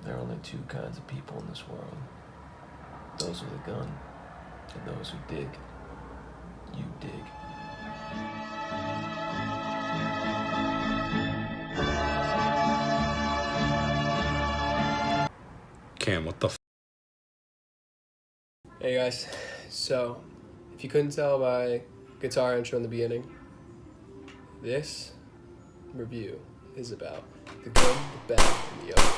There are only two kinds of people in this world. Those with a gun and those who dig. You dig. Cam, what the f? Hey guys, so if you couldn't tell by guitar intro in the beginning, this review is about the good, the bad, and the ugly.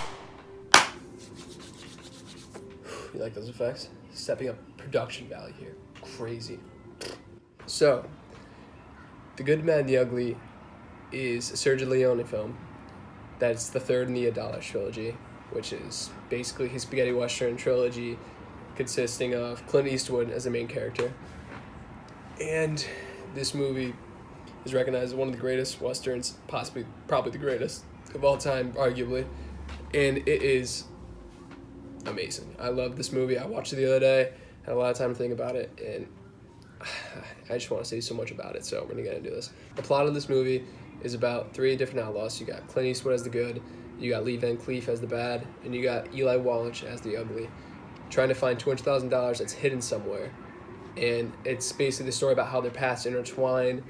You like those effects? Stepping up production value here. Crazy. So, The Good, the Bad, and the Ugly is a Sergio Leone film that's the third in the Amador trilogy, which is basically his spaghetti western trilogy consisting of Clint Eastwood as the main character. And this movie is recognized as one of the greatest westerns, probably the greatest of all time, arguably. And it is amazing. I love this movie. I watched it the other day, had a lot of time to think about it, and I just want to say so much about it, so we're going to get into this. The plot of this movie is about three different outlaws. You got Clint Eastwood as the good, you got Lee Van Cleef as the bad, and you got Eli Wallach as the ugly, trying to find $200,000 that's hidden somewhere. And it's basically the story about how their paths intertwine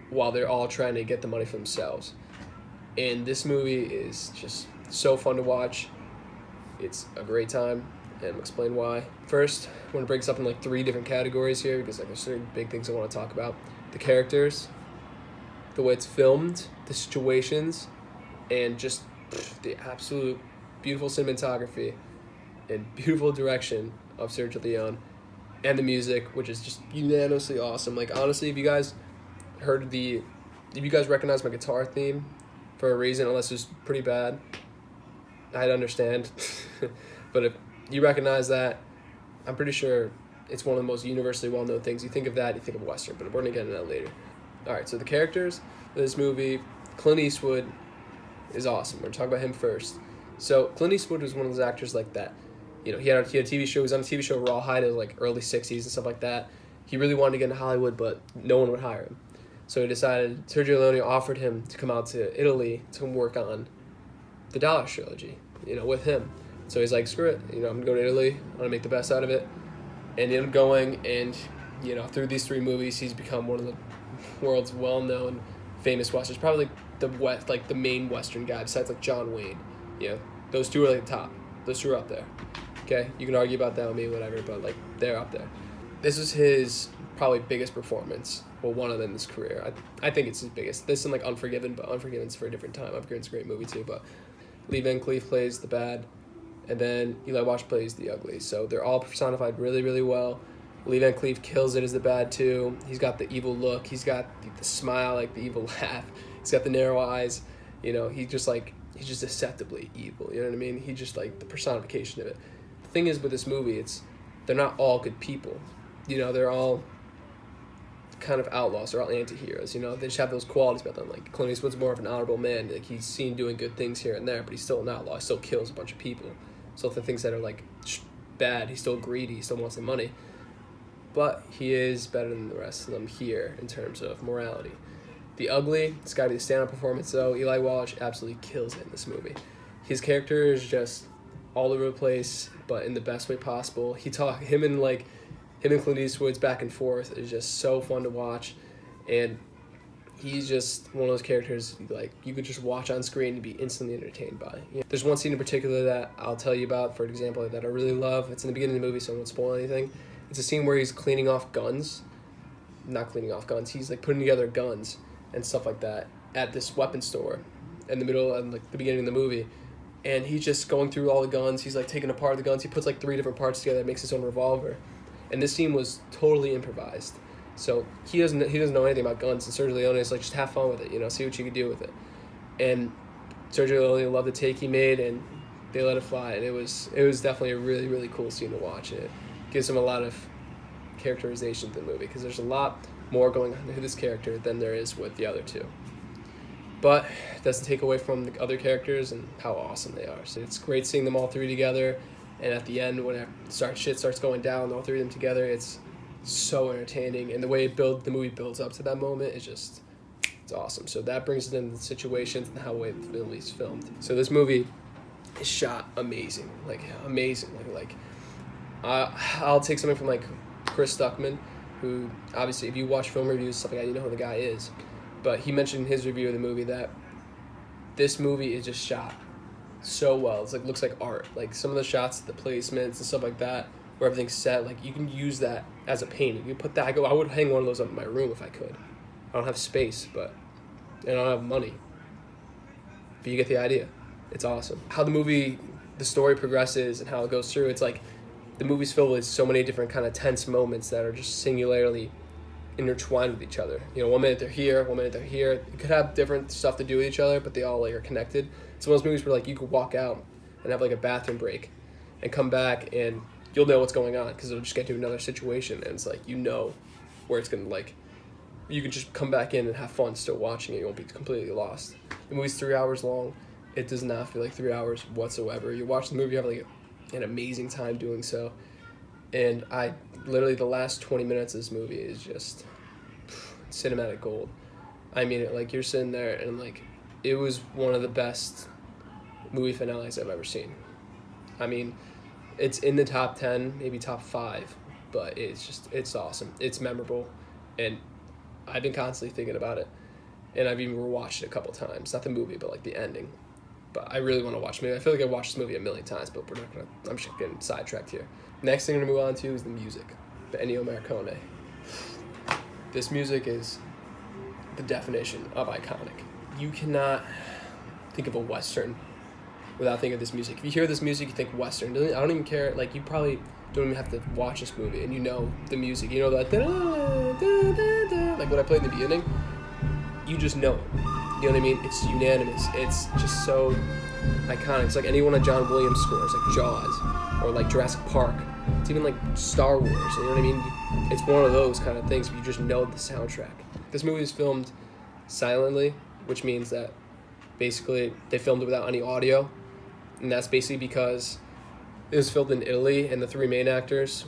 while they're all trying to get the money for themselves. And this movie is just so fun to watch. It's a great time, and I'll explain why. First, I want to break this up in like three different categories here because there's certain big things I want to talk about. The characters, the way it's filmed, the situations, and just the absolute beautiful cinematography and beautiful direction of Sergio Leone, and the music, which is just unanimously awesome. Like, honestly, if you guys recognize my guitar theme for a reason, unless it's pretty bad, I'd understand. But if you recognize that, I'm pretty sure it's one of the most universally well-known things. You think of that, you think of Western, but we're going to get into that later. All right, so the characters of this movie, Clint Eastwood is awesome. We're going to talk about him first. So Clint Eastwood was one of those actors like that. You know, he had a TV show. He was on a TV show Rawhide in like early 60s and stuff like that. He really wanted to get into Hollywood, but no one would hire him. So he decided, Sergio Leone offered him to come out to Italy to work on the Dallas trilogy, with him. So he's like, screw it, I'm going to go to Italy, I'm going to make the best out of it. And he ended up going, and, through these three movies, he's become one of the world's well-known, famous westerns, probably the main western guy, besides like John Wayne. Those two are like the top. Those two are up there. Okay, you can argue about that with me, whatever, but like they're up there. This was his probably biggest performance. Well, one of them in his career. I think it's his biggest. This and like Unforgiven, but Unforgiven's for a different time. Unforgiven's a great movie too, but Lee Van Cleef plays the bad, and then Eli Wallach plays the ugly. So they're all personified really, really well. Lee Van Cleef kills it as the bad too. He's got the evil look. He's got the smile, like the evil laugh. He's got the narrow eyes. He's just deceptively evil. You know what I mean? He's just like the personification of it. The thing is with this movie, they're not all good people. They're all kind of outlaws. They're all anti-heroes. They just have those qualities about them. Like Clint Eastwood's more of an honorable man. Like he's seen doing good things here and there, but he's still an outlaw. He still kills a bunch of people. So the things that are like bad, he's still greedy. He still wants the money. But he is better than the rest of them here in terms of morality. The ugly, it's got to be the stand-up performance though. Eli Wallach absolutely kills it in this movie. His character is just all over the place, but in the best way possible. Him and Clint Eastwood's back and forth is just so fun to watch, and he's just one of those characters like you could just watch on screen and be instantly entertained by. There's one scene in particular that I'll tell you about, for example, that I really love. It's in the beginning of the movie, so I won't spoil anything. It's a scene where he's cleaning off guns. Not cleaning off guns. He's like putting together guns and stuff like that at this weapon store in the middle of like the beginning of the movie. And he's just going through all the guns. He's like taking apart the guns. He puts like 3 different parts together, makes his own revolver. And this scene was totally improvised. So he doesn't know anything about guns, and Sergio Leone is like, just have fun with it, see what you can do with it. And Sergio Leone loved the take he made, and they let it fly. And it was definitely a really, really cool scene to watch. It gives him a lot of characterization to the movie, because there's a lot more going on to this character than there is with the other two. But it doesn't take away from the other characters and how awesome they are. So it's great seeing them all three together. And at the end, when shit starts going down, all three of them together, it's so entertaining. And the way the movie builds up to that moment is just, it's awesome. So that brings it into the situations and how the movie's filmed. So this movie is shot amazing, like amazing. I'll take something from like Chris Stuckman, who obviously if you watch film reviews stuff like that, you know who the guy is, but he mentioned in his review of the movie that this movie is just shot so well. It's like looks like art. Like some of the shots, the placements and stuff like that, where everything's set. Like you can use that as a painting. You put that. I would hang one of those up in my room if I could. I don't have space, but and I don't have money. But you get the idea. It's awesome. How the story progresses and how it goes through. It's like the movie's filled with so many different kind of tense moments that are just singularly intertwined with each other. You know, 1 minute they're here, 1 minute they're here. It could have different stuff to do with each other, but they all like are connected. It's one of those movies where like you could walk out and have like a bathroom break and come back and you'll know what's going on because it'll just get to another situation and it's like you know where it's gonna like you can just come back in and have fun still watching it. You won't be completely lost. The movie's 3 hours long. It does not feel like 3 hours whatsoever. You watch the movie, you have like an amazing time doing so. And I literally the last 20 minutes of this movie is just cinematic gold. I mean it, like you're sitting there and like it was one of the best movie finales I've ever seen. I mean, it's in the top 10, maybe top 5, but it's awesome. It's memorable, and I've been constantly thinking about it, and I've even rewatched it a couple times. Not the movie, but like the ending. But I really want to watch the movie. I feel like I've watched this movie a million times, but I'm just getting sidetracked here. Next thing I'm gonna move on to is the music, the Ennio Morricone. This music is the definition of iconic. You cannot think of a Western without thinking of this music. If you hear this music, you think Western. I don't even care. Like, you probably don't even have to watch this movie, and you know the music. You know that, like what I played in the beginning. You just know it. You know what I mean? It's unanimous. It's just so iconic. It's like any one of John Williams' scores, like Jaws, or like Jurassic Park. It's even like Star Wars. You know what I mean? It's one of those kind of things where you just know the soundtrack. This movie is filmed silently, which means that basically they filmed it without any audio, and that's basically because it was filmed in Italy, and the 3 main actors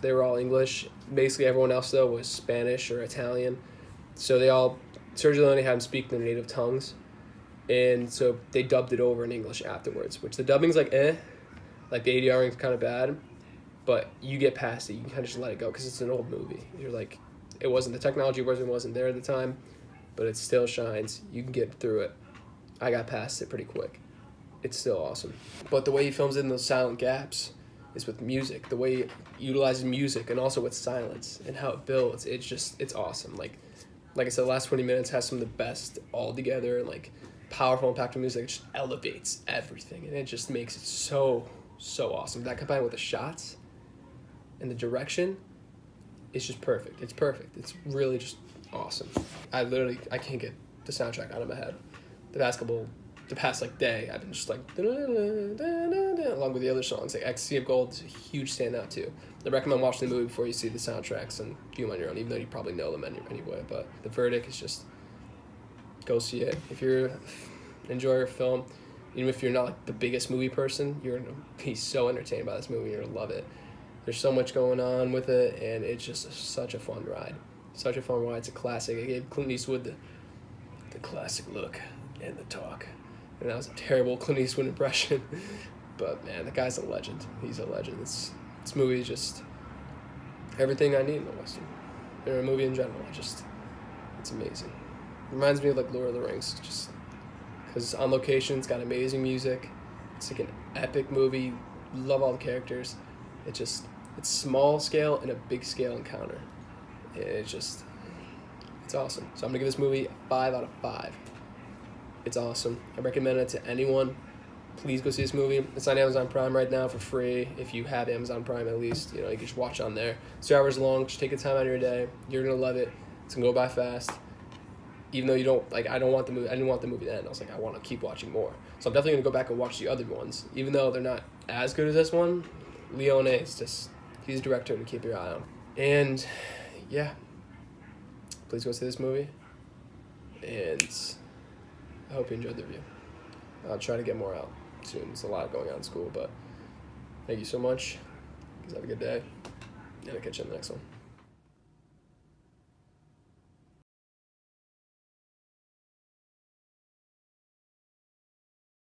they were all English. Basically everyone else though was Spanish or Italian, so Sergio Leone had them speak their native tongues, and so they dubbed it over in English afterwards, which the dubbing's like like the ADR is kind of bad, but you get past it. You can kind of just let it go because it's an old movie. You're like, the technology wasn't there at the time, but it still shines. You can get through it. I got past it pretty quick. It's still awesome. But the way he films in those silent gaps is with music. The way he utilizes music and also with silence and how it builds. It's awesome. Like I said, the last 20 minutes has some of the best all together and like powerful, impactful music. It just elevates everything, and it just makes it so awesome. That combined with the shots and the direction, it's just perfect. It's perfect. It's really just awesome. I can't get the soundtrack out of my head. The past like day, I've been just like along with the other songs. Like Ecstasy of Gold is a huge standout too. I recommend watching the movie before you see the soundtracks and do them on your own, even though you probably know them anyway. But The Verdict is just, go see it. If you're an enjoyer of film, even if you're not like the biggest movie person, you're gonna be so entertained by this movie. You're gonna love it. There's so much going on with it, and it's just such a fun ride. Such a fun ride. It's a classic. It gave Clint Eastwood the classic look and the talk. And that was a terrible Clint Eastwood impression. But man, the guy's a legend. He's a legend. This movie is just everything I need in a Western. Or a movie in general. It's amazing. Reminds me of like Lord of the Rings, just because on location it's got amazing music. It's like an epic movie. Love all the characters. It's small scale and a big scale encounter. It's awesome. So I'm gonna give this movie a 5 out of 5. It's awesome. I recommend it to anyone. Please go see this movie. It's on Amazon Prime right now for free. If you have Amazon Prime, at least, you can just watch it on there. It's 2 hours long. Just take the time out of your day. You're gonna love it. It's gonna go by fast. Even though you don't like, I didn't want the movie to end. I was like, I want to keep watching more. So I'm definitely gonna go back and watch the other ones, even though they're not as good as this one. Leone is he's a director to keep your eye on. And yeah, please go see this movie. And I hope you enjoyed the review. I'll try to get more out soon. There's a lot going on in school, but thank you so much. Have a good day, and I'll catch you on the next one.